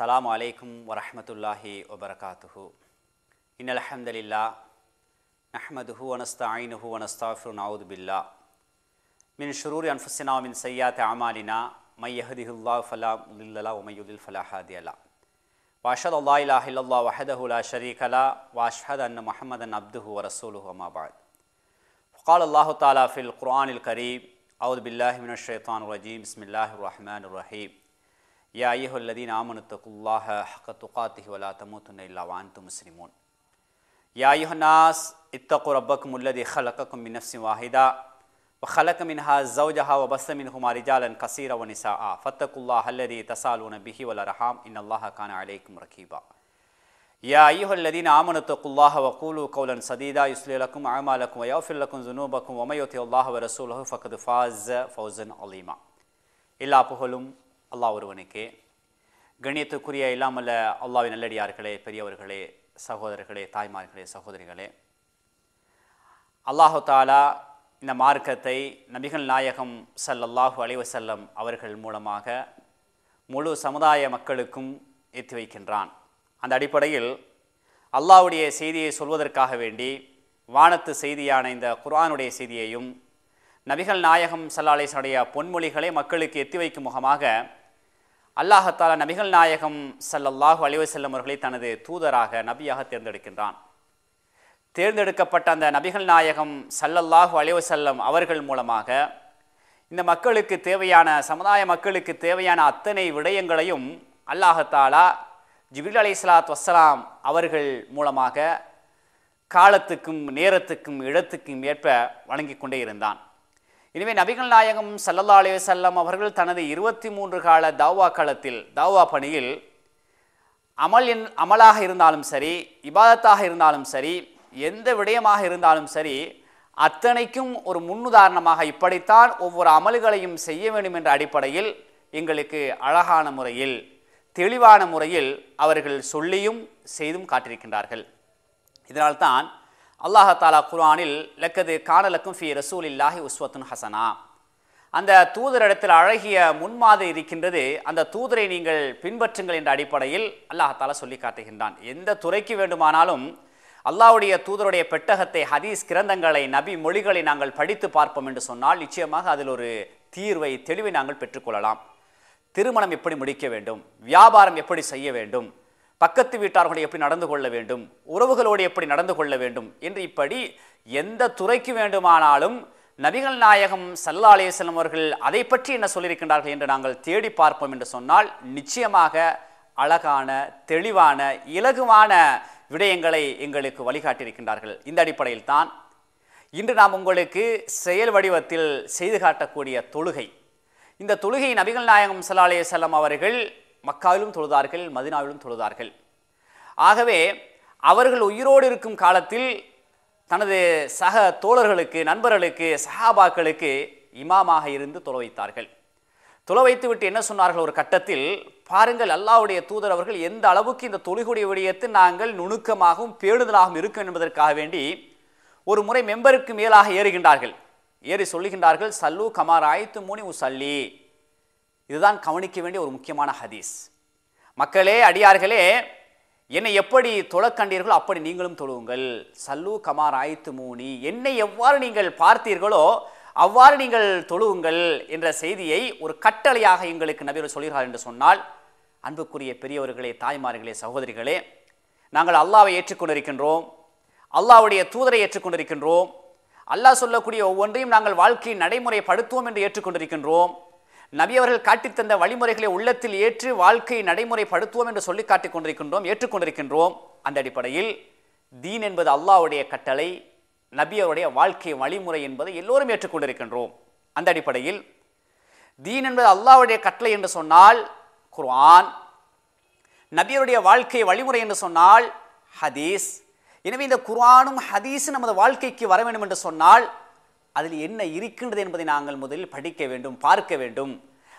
அஸ்ஸலாமு அலைக்கும் வரஹ்மத்துல்லாஹி வபரகாத்துஹு. இன்னல் ஹம்தலில்லாஹ் நஹ்மதுஹு வ நஸ்தஈனுஹு வ நஸ்தக்ஃபிருஹு நஊது பில்லாஹ் மின் ஷுரூரி அன்ஃபுஸினா வ மின் ஸய்யிஆத்தி அமாலினா மை யஹ்திஹில்லாஹு ஃபலா முதில்ல லஹு வ மை யுத்லில் ஃபலா ஹாதிய லஹு. வ அஷ்ஹது அல்லா இலாஹ இல்லல்லாஹ் வஹ்தஹு லா ஷரீக லஹு வ அஷ்ஹது அன்ன முஹம்மதன் அப்துஹு வ ரசூலுஹு அம்மா பஅத். ஃபகால அல்லாஹு தஆலா ஃபில் குர்ஆனில் கரீம் அஊது பில்லாஹி மினஷ் ஷைத்தானிர் ரஜீம் பிஸ்மில்லாஹிர் ரஹ்மானிர் ரஹீம். யா அய்யுஹல்லதீன ஆமனு தக்குல்லாஹ ஹக்க துகாத்திஹி வலா தமூதுன்ன இல்லா வ அன்தும் முஸ்லிமூன். யா அய்யுஹன்னாஸ் இத்தகு ரப்பக்கும் அல்லதீ ஹலகக்கும் மின் நஃப்ஸின் வாஹிதா வ ஹலக மின்ஹா ஸௌஜஹா வ பஸ்ஸ மின்ஹுமா ரிஜாலன் கஸீரன் வ நிஸாஅ ஃபத்தகுல்லாஹ அல்லதீ தஸாலூன பிஹி வல் அர்ஹாம் இன்னல்லாஹ கான அலைக்கும் ரகீபா. யா அய்யுஹல்லதீன ஆமனு தக்குல்லாஹ வ கூலு கௌலன் ஸதீதா யுஸ்லிஹ் லக்கும் அஅமாலக்கும் வ யக்ஃபிர் லக்கும் ஸுனூபக்கும் வ மை யுத்திஇல்லாஹ வ ரசூலஹு ஃபக்கத் ஃபாஸ ஃபௌஸன் அலீமா. எல்லா புகழும் அல்லாஹ் ஒருவனுக்கே. கண்ணியத்துக்குரிய இல்லாமல்ல அல்லாஹ்வின் நல்லடியார்களே, பெரியவர்களே, சகோதரர்களே, தாய்மார்களே, சகோதரிகளே, அல்லாஹு தாலா இந்த மார்க்கத்தை நபிகள் நாயகம் ஸல்லல்லாஹு அலைஹி வஸல்லம் அவர்கள் மூலமாக முழு சமுதாய மக்களுக்கும் ஏற்றி வைக்கின்றான். அந்த அடிப்படையில் அல்லாஹ்வுடைய செய்தியை சொல்வதற்காக வேண்டி வானத்து செய்தியான இந்த குர்ஆனுடைய செய்தியையும் நபிகள் நாயகம் ஸல்லல்லாஹு அலைஹி வஸல்லம் பொன்மொழிகளை மக்களுக்கு எத்தி வைக்கும் முகமாக அல்லாஹ் தஆலா நபிகள் நாயகம் ஸல்லல்லாஹு அலைஹி வஸல்லம் அவர்களை தனது தூதராக நபியாக தேர்ந்தெடுக்கின்றான். தேர்ந்தெடுக்கப்பட்ட அந்த நபிகள் நாயகம் ஸல்லல்லாஹு அலைஹி வஸல்லம் அவர்கள் மூலமாக இந்த மக்களுக்கு தேவையான, சமுதாய மக்களுக்கு தேவையான அத்தனை விடயங்களையும் அல்லாஹ் தஆலா ஜிப்ரீல் அலைஹிஸ்ஸலாத்து வஸ்ஸலாம் அவர்கள் மூலமாக காலத்துக்கும் நேரத்துக்கும் இடத்துக்கும் ஏற்ப வழங்கி கொண்டே இருந்தான். எனவே நபிகள் நாயகம் ஸல்லல்லாஹு அலைஹி வஸல்லம் அவர்கள் தனது 23 கால தாவா காலத்தில், தாவா பணியில் அமலாக இருந்தாலும் சரி, இபாதத்தாக இருந்தாலும் சரி, எந்த விடயமாக இருந்தாலும் சரி, அத்தனைக்கும் ஒரு முன்னுதாரணமாக இப்படித்தான் ஒவ்வொரு அமல்களையும் செய்ய வேண்டும் என்ற அடிப்படையில் எங்களுக்கு அழகான முறையில், தெளிவான முறையில் அவர்கள் சொல்லியும் செய்தும் காட்டியிருக்கின்றார்கள். இதனால்தான் அல்லாஹ் தஆலா குர்ஆனில் லக்கது கானலக்கும் ஃபீ ரசூலில்லாஹி உஸ்வத்துன் ஹசனா, அந்த தூதரிடத்தில் அழகிய முன்மாதிரி இருக்கின்றது, அந்த தூதரை நீங்கள் பின்பற்றுங்கள் என்ற அடிப்படையில் அல்லாஹ் தஆலா சொல்லி காட்டுகின்றான். எந்த துறைக்கு வேண்டுமானாலும் அல்லாஹ்வுடைய தூதருடைய பெட்டகத்தை, ஹதீஸ் கிரந்தங்களை, நபி மொழிகளை நாங்கள் படித்து பார்ப்போம் என்று சொன்னால் நிச்சயமாக அதில் ஒரு தீர்வை, தெளிவை நாங்கள் பெற்றுக்கொள்ளலாம். திருமணம் எப்படி முடிக்க வேண்டும், வியாபாரம் எப்படி செய்ய வேண்டும், பக்கத்து வீட்டார்களோடு எப்படி நடந்து கொள்ள வேண்டும், உறவுகளோடு எப்படி நடந்து கொள்ள வேண்டும் என்று இப்படி எந்த துறைக்கு வேண்டுமானாலும் நபிகள் நாயகம் ஸல்லல்லாஹு அலைஹி வஸல்லம் அவர்கள் அதை பற்றி என்ன சொல்லியிருக்கின்றார்கள் என்று நாங்கள் தேடி பார்ப்போம் என்று சொன்னால் நிச்சயமாக அழகான, தெளிவான, இலகுவான விடயங்களை எங்களுக்கு வழிகாட்டியிருக்கின்றார்கள். இந்த அடிப்படையில் தான் இன்று நாம் உங்களுக்கு செயல் வடிவத்தில் செய்து காட்டக்கூடிய தொழுகை, இந்த தொழுகை நபிகள் நாயகம் ஸல்லல்லாஹு அலைஹி வஸல்லம் அவர்கள் மக்காவிலும் தொழுதார்கள், மதீனாவிலும் தொழுதார்கள். ஆகவே அவர்கள் உயிரோடு இருக்கும் காலத்தில் தனது சக தோழர்களுக்கு, நண்பர்களுக்கு, சஹாபாக்களுக்கு இமாமாக இருந்து தொழ வைத்தார்கள். தொழ வைத்து விட்டு என்ன சொன்னார்கள் ஒரு கட்டத்தில், பாருங்கள் அல்லாஹ்வுடைய தூதர் அவர்கள் எந்த அளவுக்கு இந்த தொழுகையுடைய விடயத்தில் நாங்கள் நுணுக்கமாகவும் பேணுதலாகவும் இருக்கும் என்பதற்காக வேண்டி ஒரு முறை மெம்பருக்கு மேலாக ஏறுகின்றார்கள். ஏறி சொல்லுகின்றார்கள், சல்லு கமா ரஅய்துமூனி உஸல்லி. இதுதான் கவனிக்க வேண்டிய ஒரு முக்கியமான ஹதீஸ். மக்களே, அடியார்களே, என்னை எப்படி தொழ கண்டீர்களோ அப்படி நீங்களும் தொழுவுங்கள். சல்லு கமா ரஅய்துமூனி, என்னை எவ்வாறு நீங்கள் பார்த்தீர்களோ அவ்வாறு நீங்கள் தொழுவுங்கள் என்ற செய்தியை ஒரு கட்டளையாக எங்களுக்கு நபிகள் சொல்கிறார் என்று சொன்னால், அன்புக்குரிய பெரியவர்களே, தாய்மார்களே, சகோதரிகளே, நாங்கள் அல்லாஹ்வை ஏற்றுக்கொண்டிருக்கின்றோம், அல்லாஹ்வுடைய தூதரை ஏற்றுக்கொண்டிருக்கின்றோம், அல்லாஹ் சொல்லக்கூடிய ஒவ்வொன்றையும் நாங்கள் வாழ்க்கையை நடைமுறைப்படுத்துவோம் என்று ஏற்றுக்கொண்டிருக்கின்றோம், நபி அவர்கள் காட்டித்தந்த வழிமுறைகளை உள்ளத்தில் ஏற்று வாழ்க்கையை நடைமுறைப்படுத்துவோம் என்று சொல்லி காட்டிக் கொண்டிருக்கின்றோம், ஏற்றுக்கொண்டிருக்கின்றோம். அந்த அடிப்படையில் தீன் என்பது அல்லாஹ்வுடைய கட்டளை, நபி அவருடைய வாழ்க்கை வழிமுறை என்பதை எல்லோரும் ஏற்றுக்கொண்டிருக்கின்றோம். அந்த அடிப்படையில் தீன் என்பது அல்லாஹ்வுடைய கட்டளை என்று சொன்னால் குர்ஆன், நபியுடைய வாழ்க்கை வழிமுறை என்று சொன்னால் ஹதீஸ். எனவே இந்த குர்ஆனும் ஹதீஸும் நமது வாழ்க்கைக்கு வர வேண்டும் என்று சொன்னால் அதில் என்ன இருக்கின்றது என்பதை நாங்கள் முதலில் படிக்க வேண்டும், பார்க்க வேண்டும்.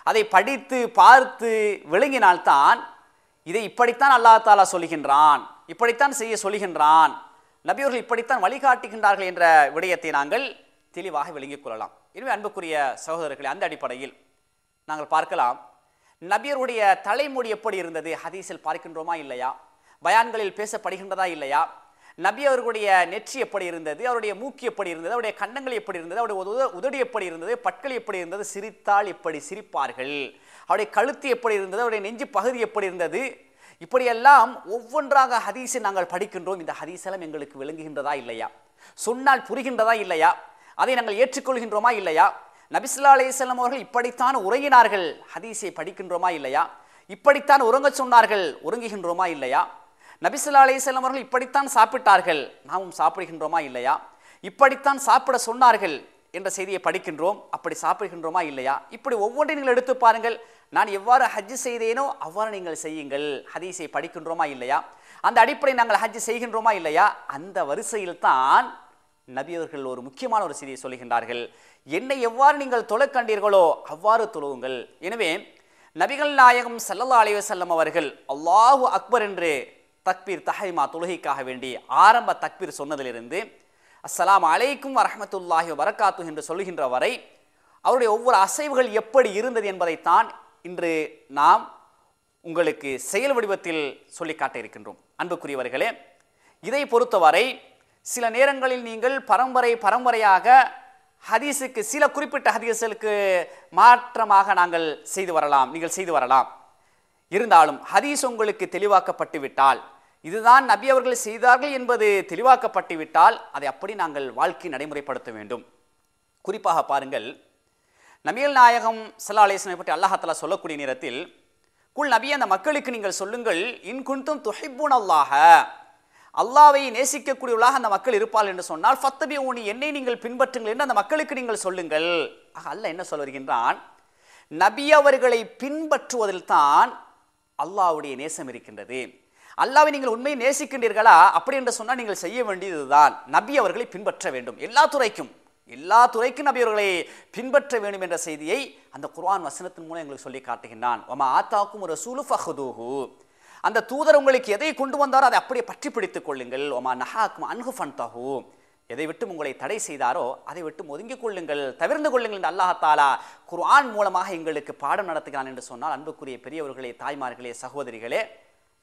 அதை படித்து பார்த்து விளங்கினால்தான் இதை இப்படித்தான் அல்லாஹ் தஆலா சொல்கின்றான், இப்படித்தான் செய்ய சொல்கின்றான், நபியவர்கள் இப்படித்தான் வழிகாட்டுகின்றார்கள் என்ற விடயத்தை நாங்கள் தெளிவாக விளங்கிக் கொள்ளலாம். எனவே அன்புக்குரிய சகோதரர்களே, அந்த அடிப்படையில் நாங்கள் பார்க்கலாம், நபியருடைய தலைமுடி எப்படி இருந்தது ஹதீஸில் பார்க்கின்றோமா இல்லையா? பயான்களில் பேசப்படுகின்றதா இல்லையா? நபி அவர்களுடைய நெற்றி எப்படி இருந்தது, அவருடைய மூக்கு எப்படி இருந்தது, அவருடைய கன்னங்கள் எப்படி இருந்தது, அவருடைய உதடு எப்படி இருந்தது, பற்கள் எப்படி இருந்தது, சிரித்தால் எப்படி சிரிப்பார்கள், அவருடைய கழுத்து எப்படி இருந்தது, அவருடைய நெஞ்சு பகுதி எப்படி இருந்தது, இப்படியெல்லாம் ஒவ்வொன்றாக ஹதீஸை நாங்கள் படிக்கின்றோம். இந்த ஹதீஸெல்லாம் எங்களுக்கு விளங்குகின்றதா இல்லையா? சொன்னால் புரிகின்றதா இல்லையா? அதை நாங்கள் ஏற்றுக்கொள்கின்றோமா இல்லையா? நபி ஸல்லல்லாஹு அலைஹி வஸல்லம் அவர்கள் இப்படித்தான் உறங்கினார்கள், ஹதீஸை படிக்கின்றோமா இல்லையா? இப்படித்தான் உறங்க சொன்னார்கள், உறங்குகின்றோமா இல்லையா? நபி ஸல்லல்லாஹு அலைஹி வஸல்லம் அவர்கள் இப்படித்தான் சாப்பிட்டார்கள், நாமும் சாப்பிடுகின்றோமா இல்லையா? இப்படித்தான் சாப்பிட சொன்னார்கள் என்ற செய்தியை படிக்கின்றோம், அப்படி சாப்பிடுகின்றோமா இல்லையா? இப்படி ஒவ்வொன்றையும் நீங்கள் எடுத்து பாருங்கள். நான் எவ்வாறு ஹஜ் செய்தேனோ அவ்வாறு நீங்கள் செய்யுங்கள். ஹதீஸை படிக்கின்றோமா இல்லையா? அந்த அடிப்படை நாங்கள் ஹஜ் செய்கின்றோமா இல்லையா? அந்த வரிசையில் தான் நபி அவர்கள் ஒரு முக்கியமான ஒரு செய்தியை சொல்லுகின்றார்கள். என்னை எவ்வாறு நீங்கள் தொழ கண்டீர்களோ அவ்வாறு தொழுவுங்கள். எனவே நபிகள் நாயகம் ஸல்லல்லாஹு அலைஹி வஸல்லம் அவர்கள் அல்லாஹு அக்பர் என்று தக்பீர் தஹரீமா தொழுகைக்காக வேண்டி ஆரம்ப தக்பீர் சொன்னதிலிருந்து அஸ்ஸலாமு அலைக்கும் வரஹ்மத்துல்லாஹி வபரகாத்துஹு என்று சொல்லுகின்ற வரை அவருடைய ஒவ்வொரு அசைவுகள் எப்படி இருந்தது என்பதைத்தான் இன்று நாம் உங்களுக்கு செயல் வடிவத்தில் சொல்லி காட்ட இருக்கின்றோம். அன்புக்குரியவர்களே, இதை பொறுத்தவரை சில நேரங்களில் நீங்கள் பரம்பரையாக ஹதீஸுக்கு சில குறிப்பிட்ட ஹதீஸ்களுக்கு மாற்றமாக நாங்கள் நீங்கள் செய்து வரலாம். இருந்தாலும் ஹதீஸ் உங்களுக்கு தெளிவாக்கப்பட்டு விட்டால், இதுதான் நபி அவர்கள் செய்தார்கள் என்பது தெளிவாக்கப்பட்டு விட்டால் அதை அப்படி நாங்கள் வாழ்க்கை நடைமுறைப்படுத்த வேண்டும். குறிப்பாக பாருங்கள், நபிகள் நாயகம் ஸல்லல்லாஹு அலைஹி வஸல்லம் பற்றி அல்லாஹ் தஆலா சொல்லக்கூடிய நேரத்தில் குல் நபி, அந்த மக்களுக்கு நீங்கள் சொல்லுங்கள், இன் குன்தும் துஹிப்பூனல்லாஹ, அல்லாஹ்வை நேசிக்கக்கூடியவர்களாக அந்த மக்கள் இருப்பார்கள் என்று சொன்னால் ஃபத்தபிஊனி, என்னை நீங்கள் பின்பற்றுங்கள் என்று அந்த மக்களுக்கு நீங்கள் சொல்லுங்கள். அல்லாஹ் என்ன சொல்ல வருகின்றான்? நபி அவர்களை பின்பற்றுவதில் தான் அல்லாஹ்வுடைய நேசம் இருக்கின்றது. அல்லாஹ்வை நீங்கள் உண்மையை நேசிக்கின்றீர்களா? அப்படி என்று சொன்னால் நீங்கள் செய்ய வேண்டியதுதான் நபி அவர்களை பின்பற்ற வேண்டும். எல்லா துறைக்கும் நபி அவர்களை பின்பற்ற வேண்டும் என்ற செய்தியை அந்த குர்ஆன் வசனத்தின் மூலம் எங்களுக்கு சொல்லி காட்டுகின்றான். வமா ஆத்தாக்கும் ரசூலு ஃபஹுதூஹு, அந்த தூதர் உங்களுக்கு எதை கொண்டு வந்தாரோ அதை அப்படியே பற்றி பிடித்துக் கொள்ளுங்கள். வமா நஹாக்கும் அன்ஹு ஃபன்தஹு, எதை விட்டு உங்களை தடை செய்தாரோ அதை விட்டு ஒதுங்கிக் கொள்ளுங்கள், தவிர்ந்து கொள்ளுங்கள் என்று அல்லாஹ் தஆலா குர்ஆன் மூலமாக எங்களுக்கு பாடம் நடத்துகிறான் என்று சொன்னால், அன்புக்குரிய பெரியவர்களே, தாய்மார்களே, சகோதரிகளே,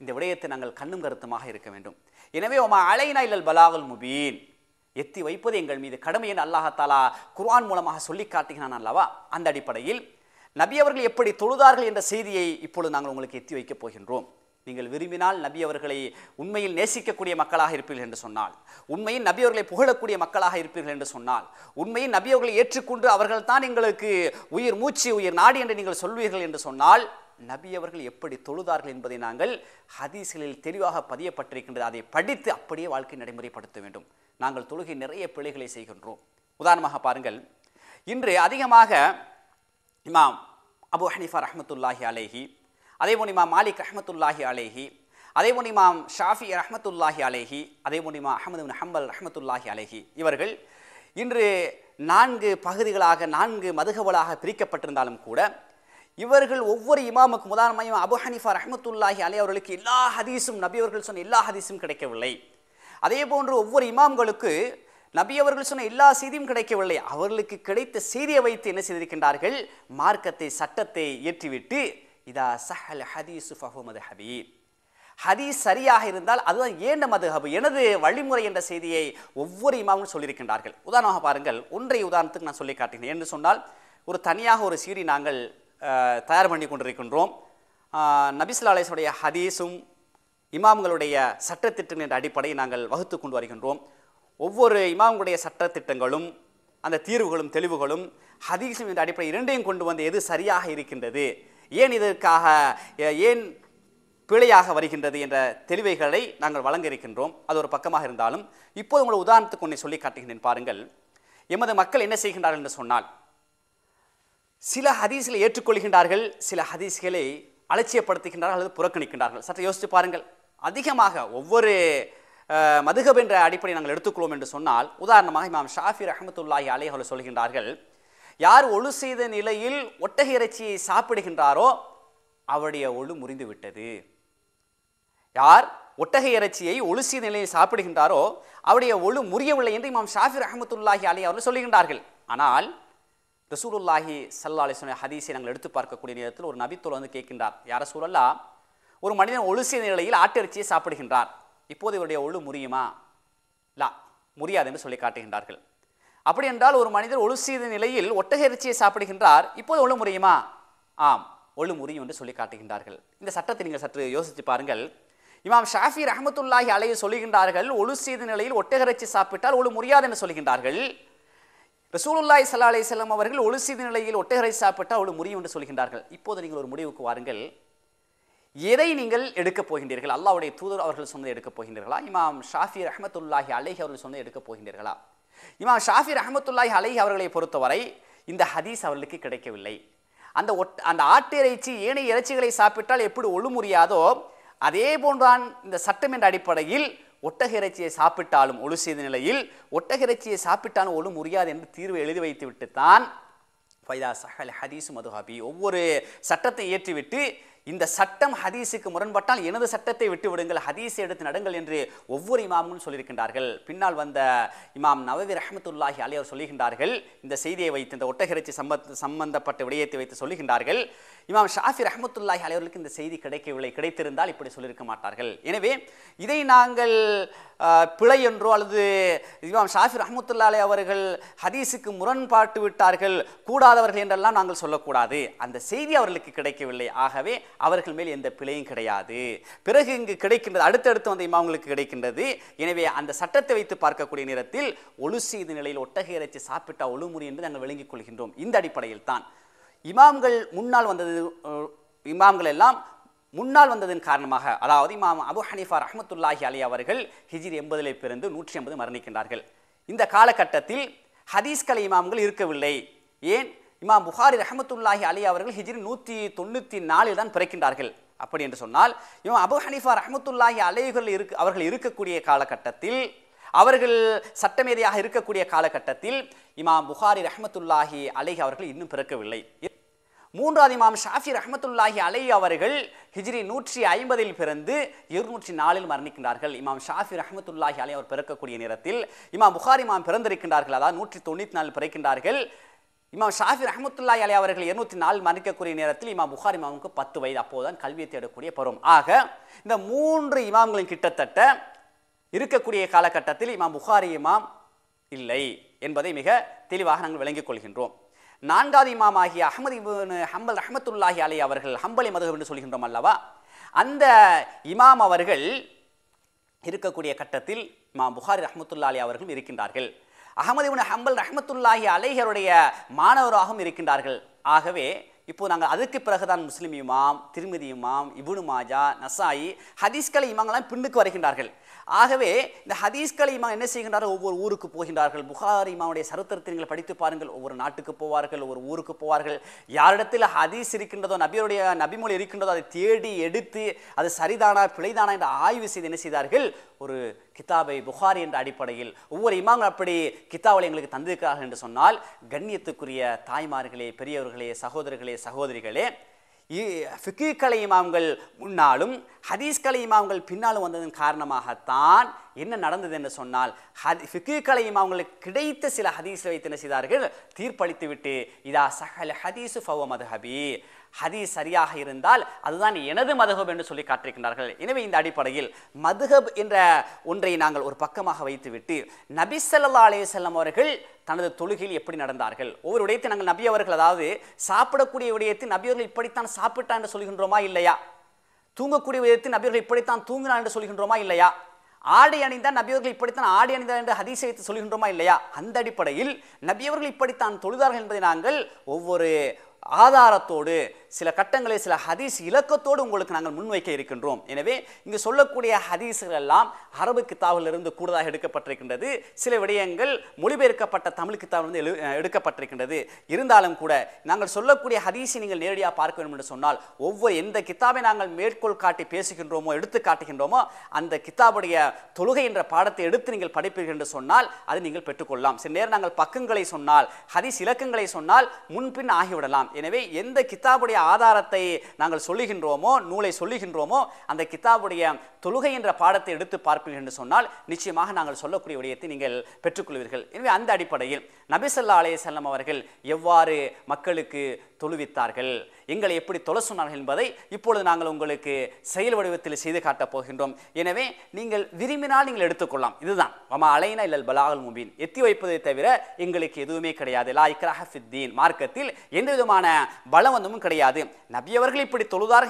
இந்த விடயத்தை நாங்கள் கண்ணும் கருத்துமாக இருக்க வேண்டும். எனவே வமா அலைனா இல்லல் பலாகுல் முபீன், எத்தி வைப்பது எங்கள் மீது கடமை என்று அல்லாஹ் தஆலா குர்ஆன் மூலமாக சொல்லி காட்டுகிறான் அல்லவா? அந்த அடிப்படையில் நபி அவர்கள் எப்படி தொழுதார்கள் என்ற செய்தியை இப்பொழுது நாங்கள் உங்களுக்கு எத்தி வைக்கப் போகின்றோம். நீங்கள் விரும்பினால் நபி அவர்களை உண்மையில் நேசிக்கக்கூடிய மக்களாக இருப்பீர்கள் என்று சொன்னால், உண்மையில் நபி அவர்களை புகழக்கூடிய மக்களாக இருப்பீர்கள் என்று சொன்னால், உண்மையில் நபி அவர்களை ஏற்றுக்கொண்டு அவர்கள் தான் எங்களுக்கு உயிர் மூச்சு, உயிர் நாடி என்று நீங்கள் சொல்வீர்கள் என்று சொன்னால், நபி அவர்கள் எப்படி தொழுதார்கள் என்பதை நாங்கள் ஹதீஸ்களில் தெளிவாக பதியப்பட்டிருக்கின்றது. அதை படித்து அப்படியே வாழ்க்கை நடைமுறைப்படுத்த வேண்டும். நாங்கள் தொழுகை நிறைய பிழைகளை செய்கின்றோம். உதாரணமாக பாருங்கள், இன்று அதிகமாக இமாம் அபு ஹனீஃபா ரஹ்மத்துல்லாஹி அலைஹி, அதேபோல் இமாம் மாலிக் ரஹ்மத்துல்லாஹி அலைஹி, அதேபோல் இமாம் ஷாஃபி ரஹ்மத்துல்லாஹி அலைஹி, அதேபோல் இமாம் அஹ்மது பின் ஹம்பல் ரஹ்மத்துல்லாஹி அலைஹி, இவர்கள் இன்று 4 பகுதிகளாக 4 மதுஹபுகளாக பிரிக்கப்பட்டிருந்தாலும் கூட இவர்கள் ஒவ்வொரு இமாமுக்கும், உதாரணமாக அபு ஹனீஃபா ரஹ்மத்துல்லாஹி அலைஹி அவர்களுக்கு எல்லா ஹதீஸும், நபி அவர்கள் சொன்ன எல்லா ஹதீஸும் கிடைக்கவில்லை. அதே போன்று ஒவ்வொரு இமாம்களுக்கு நபி அவர்கள் சொன்ன எல்லா செய்தியும் கிடைக்கவில்லை. அவர்களுக்கு கிடைத்த செய்தியை வைத்து என்ன செய்திருக்கின்றார்கள்? மார்க்கத்தை, சட்டத்தை ஏற்றிவிட்டு இதா சஹல் ஹதீஸு ஃபஹு மதுஹபி, ஹதீஸ் சரியாக இருந்தால் அதுதான் ஏண்ட மதுஹபு, எனது வழிமுறை என்ற செய்தியை ஒவ்வொரு இமாமும் சொல்லியிருக்கின்றார்கள். உதாரணமாக பாருங்கள், உதாரணத்துக்கு நான் சொல்லி காட்டினேன் என்று சொன்னால், ஒரு தனியாக ஒரு சீடி நாங்கள் தயார் பண்ணி கொண்டிருக்கின்றோம். நபி ஸல்லல்லாஹு அலைஹி வஸல்லம் ஹதீஸும் இமாம்களுடைய சட்டத்திட்டம் என்ற அடிப்படையை நாங்கள் வகுத்து கொண்டு வருகின்றோம். ஒவ்வொரு இமாம்களுடைய சட்டத்திட்டங்களும் அந்த தீர்வுகளும் தெளிவுகளும் ஹதீஸும் என்ற அடிப்படை இரண்டையும் கொண்டு வந்து எது சரியாக இருக்கின்றது, ஏன் இதற்காக ஏன் பிழையாக வருகின்றது என்ற தெளிவைகளை நாங்கள் வழங்க இருக்கின்றோம். அது ஒரு பக்கமாக இருந்தாலும், இப்போது உங்களை உதாரணத்துக்கு ஒன்றை சொல்லி காட்டுகின்றேன் பாருங்கள். எமது மக்கள் என்ன செய்கின்றார்கள் என்று சொன்னால், சில ஹதீஸ்களை ஏற்றுக்கொள்கின்றார்கள், சில ஹதீஸ்களை அலட்சியப்படுத்துகின்றார்கள் அல்லது புறக்கணிக்கின்றார்கள். சற்று யோசித்து பாருங்கள். அதிகமாக ஒவ்வொரு மதுஹப் என்ற அடிப்படை நாங்கள் எடுத்துக்கொள்வோம் என்று சொன்னால், உதாரணமாக இமாம் ஷாஃபி ரஹ்மத்துல்லாஹி அலைஹி அவர்கள் சொல்கின்றார்கள், யார் ஒழு செய்த நிலையில் ஒட்டகை இறைச்சியை சாப்பிடுகின்றாரோ அவருடைய ஒழு முறிந்து விட்டது. யார் ஒட்டகை இறைச்சியை ஒழு செய்த நிலையில் சாப்பிடுகின்றாரோ அவருடைய ஒழு முறியவில்லை என்று இமாம் ஷாஃபி ரஹ்மத்துல்லாஹி அலைஹி அவர்கள் சொல்லுகின்றார்கள். ஆனால் ரசூலுல்லாஹி ஸல்லல்லாஹு அலைஹி வஸல்லம் ஹதீஸை நாங்கள் எடுத்து பார்க்கக்கூடிய நேரத்தில் ஒரு நபித்தோழர் வந்து கேட்கின்றார், யார் ரசூலல்லாஹ், ஒரு மனிதன் ஒழு செய்த நிலையில் ஆட்டிறைச்சியை சாப்பிடுகின்றார், இப்போது இவருடைய ஒழு முறியுமா? லா, முடியாது என்று சொல்லி காட்டுகின்றார்கள். அப்படி என்றால் ஒரு மனிதர் ஒழு செய்த நிலையில் ஒட்டக இறைச்சியை சாப்பிடுகின்றார், இப்போது ஒழு முறியுமா? ஆம், ஒழு முறியும் என்று சொல்லி காட்டுகின்றார்கள். இந்த சட்டத்தை நீங்கள் சற்று யோசித்து பாருங்கள். இமாம் ஷாஃபி ரஹ்மத்துல்லாஹி அலைஹி சொல்லுகின்றார்கள், ஒழு செய்த நிலையில் ஒட்டக இறைச்சி சாப்பிட்டால் ஒழு முறியாது என்று சொல்கின்றார்கள். ரசூலுல்லாஹி ஸல்லல்லாஹு அலைஹி வஸல்லம் அவர்கள் ஒழு செய்த நிலையில் ஒட்டக இறைச்சி சாப்பிட்டால் ஒழு முறியும் என்று சொல்கின்றார்கள். இப்போது நீங்கள் ஒரு முடிவுக்கு வாருங்கள், எதை நீங்கள் எடுக்கப் போகின்றீர்கள்? அல்லாஹ்வுடைய தூதர் அவர்கள் சொன்னதை எடுக்கப் போகின்றீர்களா? இமாம் ஷாஃபி ரஹ்மத்துல்லாஹி அலைஹி அவர்கள் சொன்னதை எடுக்கப் போகின்றீர்களா? இமாம் ஷாஃபி ரஹ்மத்துல்லாஹி அலைஹி அவர்களை பொறுத்தவரை இந்த ஹதீஸ் அவர்களுக்கு கிடைக்கவில்லை. அந்த ஆட்டு இறைச்சி ஏனைய இறைச்சிகளை சாப்பிட்டால் எப்படி ஒழு முறியாதோ அதே போன்றான் இந்த சட்டம் என்ற அடிப்படையில் ஒட்டக இறைச்சியை சாப்பிட்டாலும் ஒழு செய்த நிலையில் ஒட்டக இறைச்சியை சாப்பிட்டாலும் ஒழு முறியாது என்று தீர்வை எழுதி வைத்து விட்டுத்தான் ஃபைதா சஹல் ஹதீஸ் மதுஹபி, ஒவ்வொரு சட்டத்தை ஏற்றிவிட்டு இந்த சட்டம் ஹதீஸுக்கு முரண்பட்டால் எனது சட்டத்தை விட்டு விடுங்கள், ஹதீஸை எடுத்து நடங்கள் என்று ஒவ்வொரு இமாமும் சொல்லியிருக்கின்றார்கள். பின்னால் வந்த இமாம் நவவி ரஹ்மத்துல்லாஹி அலைஹி அவர் சொல்லுகின்றார்கள், இந்த செய்தியை வைத்து இந்த ஒட்டக இறைச்சி சம்பந்தப்பட்ட விடயத்தை வைத்து சொல்லுகின்றார்கள், இமாம் ஷாஃபி ரஹ்மத்துல்லாஹி அலைஹி அவர்களுக்கு இந்த செய்தி கிடைக்கவில்லை, கிடைத்திருந்தால் இப்படி சொல்லியிருக்க மாட்டார்கள். எனவே இதை நாங்கள் பிழை என்றோ அல்லது இமாம் ஷாஃபி ரஹ்மத்துல்லாஹி அலைஹி அவர்கள் ஹதீஸுக்கு முரண்பாட்டு விட்டார்கள், கூடாதவர்கள் என்றெல்லாம் நாங்கள் சொல்லக்கூடாது. அந்த செய்தி அவர்களுக்கு கிடைக்கவில்லை, ஆகவே அவர்கள் மேல் எந்த பிழையும் கிடையாது. பிறகு இங்கு கிடைக்கின்றது, அடுத்தடுத்து வந்த இமாம்களுக்கு கிடைக்கின்றது. எனவே அந்த சட்டத்தை வைத்து பார்க்கக்கூடிய நேரத்தில் ஒழு செய்த நிலையில் ஒட்டக இறைச்சி சாப்பிட்டா ஒழு முறி என்று நாங்கள் விளங்கிக் கொள்கின்றோம். இந்த அடிப்படையில் தான் இமாம்கள் இமாம்கள் எல்லாம் முன்னால் வந்ததன் காரணமாக, அதாவது இமாம் அபு ஹனீஃபா ரஹ்மத்துல்லாஹி அலைஹி அவர்கள் ஹிஜ்ரி 80 பிறந்து 180 மரணிக்கின்றார்கள். இந்த காலகட்டத்தில் ஹதீஸ்கலை இமாம்கள் இருக்கவில்லை. ஏன்? இமாம் புகாரி ரஹ்மத்துல்லாஹி அலைஹி அவர்கள் ஹிஜ்ரி 194 தான் பிறக்கின்றார்கள். அப்படி என்று சொன்னால் இமாம் அபு ஹனீஃபா ரஹ்மத்துல்லாஹி அலைஹி அவர்கள் இருக்கக்கூடிய காலகட்டத்தில், அவர்கள் சட்டமேதையாக இருக்கக்கூடிய காலகட்டத்தில் இமாம் புகாரி ரஹ்மத்துல்லாஹி அலைஹி அவர்கள் இன்னும் பிறக்கவில்லை. மூன்றாவது இமாம் ஷாஃபி ரஹ்மத்துல்லாஹி அலைஹி அவர்கள் ஹிஜ்ரி 150 பிறந்து 204 மரணிக்கின்றார்கள். இமாம் ஷாஃபி ரஹ்மத்துல்லாஹி அலைஹி அவர் பிறக்கக்கூடிய நேரத்தில் இமாம் புகாரி இமாம் பிறந்திருக்கின்றார்கள், அதாவது 194 பிறக்கின்றார்கள். இமாம் ஷாஃபி ரஹ்மத்துல்லாஹி அலைஹி அவர்கள் 204 மரணிக்கக்கூடிய நேரத்தில் இமாம் புகாரி இமாமுக்கு 10 வயது, அப்போதுதான் கல்வியை தேடக்கூடிய பருவம். ஆக இந்த 3 இமாம்களும் கிட்டத்தட்ட இருக்கக்கூடிய காலகட்டத்தில் இமாம் புகாரி இமாம் இல்லை என்பதை மிக தெளிவாக நாங்கள் விளங்கிக் கொள்கின்றோம். 4வது இமாம் ஆகிய அஹ்மது இப்னு ஹம்பல் ரஹ்மத்துல்லாஹி அலைஹி அவர்கள் ஹம்பலி மதுஹப் என்று சொல்கின்றோம் அல்லவா, அந்த இமாம் அவர்கள் இருக்கக்கூடிய கட்டத்தில் இமாம் புகாரி ரஹ்மத்துல்லாஹி அலைஹி அவர்களும் இருக்கின்றார்கள். அஹ்மது இப்னு ஹம்பல் ரஹ்மத்துல்லாஹி அலைஹி அவருடைய மாணவராகவும் இருக்கின்றார்கள். ஆகவே இப்போ நாங்கள் அதுக்கு பிறகுதான் முஸ்லிம் இமாம், திர்மிதி இமாம், இப்னு மாஜா, நசாயி ஹதீஸ்களை இமாம்களாம் பின்னுக்கு வருகின்றார்கள். ஆகவே இந்த ஹதீஸ்களை இமாம் என்ன செய்கின்றார்கள்? ஒவ்வொரு ஊருக்கு போகின்றார்கள். புகாரி இமாமுடைய சரித்திரத்தை நீங்கள் படித்து பாருங்கள். ஒவ்வொரு நாட்டுக்கு போவார்கள், ஒவ்வொரு ஊருக்கு போவார்கள். யாரிடத்தில் ஹதீஸ் இருக்கின்றதோ, நபிமொழி இருக்கின்றதோ அதை தேடி எடுத்து அது சரிதானா பிழைதானா என்று ஆய்வு செய்து என்ன செய்தார்கள்? ஒரு கிதாபை புகாரி என்ற அடிப்படையில் ஒவ்வொரு இமாம்கள் அப்படி கிதாபை எங்களுக்கு தந்திருக்கிறார்கள் என்று சொன்னால், கண்ணியத்துக்குரிய தாய்மார்களே, பெரியவர்களே, சகோதரர்களே, சகோதரிகளே, ஃபிக்ஹ் இமாம்கள் முன்னாலும் ஹதீஸ்கலை இமாம்கள் பின்னாலும் வந்ததன் காரணமாகத்தான் என்ன நடந்தது என்று சொன்னால், ஃபிக்ஹ் இமாம்களுக்கு கிடைத்த சில ஹதீஸை வைத்து என்ன செய்தார்கள்? தீர்ப்பளித்து விட்டு இதா சஹல் ஹதீஸு ஃபஹுவ மதுஹபி, ஹதீஸ் சரியாக இருந்தால் அதுதான் எனது மதுஹப் என்று சொல்லி காட்டிருக்கின்றார்கள். எனவே இந்த அடிப்படையில் மதுஹப் என்ற ஒன்றை நாங்கள் ஒரு பக்கமாக வைத்துவிட்டு, நபி ஸல்லல்லாஹு அலைஹி வஸல்லம் அவர்கள் தனது தொழுகையில் எப்படி நடந்தார்கள், ஒவ்வொரு விடயத்தை நாங்கள் நபி அவர்கள், அதாவது சாப்பிடக்கூடிய விடயத்தை நபி அவர்கள் இப்படித்தான் சாப்பிட்டான் என்று சொல்கின்றோமா இல்லையா? தூங்கக்கூடிய விதத்தில் நபி அவர்கள் இப்படித்தான் தூங்கினார் என்று சொல்கின்றோமா இல்லையா? ஆடை அணிந்தால் நபி அவர்கள் இப்படித்தான் ஆடை அணிந்தார் என்று ஹதீஸை வைத்து சொல்கின்றோமா இல்லையா? அந்த அடிப்படையில் நபி அவர்கள் இப்படித்தான் தொழுதார்கள் என்பதை நாங்கள் ஒவ்வொரு ஆதாரத்தோடு, சில கட்டங்களை சில ஹதீஸ் இலக்கத்தோடு உங்களுக்கு நாங்கள் முன்வைக்க இருக்கின்றோம். எனவே இங்கு சொல்லக்கூடிய ஹதீஸ்கள் எல்லாம் அரபு கிதாபிலிருந்து கூடுதலாக எடுக்கப்பட்டிருக்கின்றது. சில விடயங்கள் மொழிபெயர்க்கப்பட்ட தமிழ் கிதாபிலிருந்து எடுக்கப்பட்டிருக்கின்றது. இருந்தாலும் கூட நாங்கள் சொல்லக்கூடிய ஹதீஸை நீங்கள் நேரடியாக பார்க்க வேண்டும் என்று சொன்னால், ஒவ்வொரு எந்த கிதாபை நாங்கள் மேற்கோள் காட்டி பேசுகின்றோமோ, எடுத்து காட்டுகின்றோமோ, அந்த கிதாபுடைய தொழுகை என்ற பாடத்தை எடுத்து நீங்கள் படிப்பீர்கள் என்று சொன்னால் அதை நீங்கள் பெற்றுக்கொள்ளலாம். சில நேரம் நாங்கள் பக்கங்களை சொன்னால், ஹதீஸ் இலக்கங்களை சொன்னால் முன்பின் ஆகிவிடலாம். எனவே எந்த கிதாபுடைய ஆதாரத்தை நாங்கள் சொல்லுகின்றோமோ, நூலை சொல்லுகின்றோமோ, அந்த கிதாபுடைய தொழுகை என்ற பாடத்தை எடுத்து பார்ப்பீர்கள் என்று சொன்னால் நிச்சயமாக நாங்கள் சொல்லக்கூடிய விடயத்தை நீங்கள் பெற்றுக்கொள்வீர்கள். எனவே அந்த அடிப்படையில் நபி ஸல்லல்லாஹு அலைஹி வஸல்லம் அவர்கள் எவ்வாறு மக்களுக்கு தொழுவித்தார்கள், எங்களை எப்படி தொலை சொன்னார்கள் என்பதை இப்பொழுது நாங்கள் உங்களுக்கு செயல் வடிவத்தில் செய்து காட்டப் போகின்றோம். எனவே நீங்கள் விரும்பினால் நீங்கள் எடுத்துக்கொள்ளலாம். இதுதான் வமா அலைனா இல்லல் பலாகுல் முபீன், எத்தி வைப்பதை தவிர எங்களுக்கு எதுவுமே கிடையாது. லா இக்ராஹ ஃபித்தீன், மார்க்கத்தில் எந்த விதமான பலவந்தமும் கிடையாது. நபி அவர்கள் இப்படி தொழுதார்கள்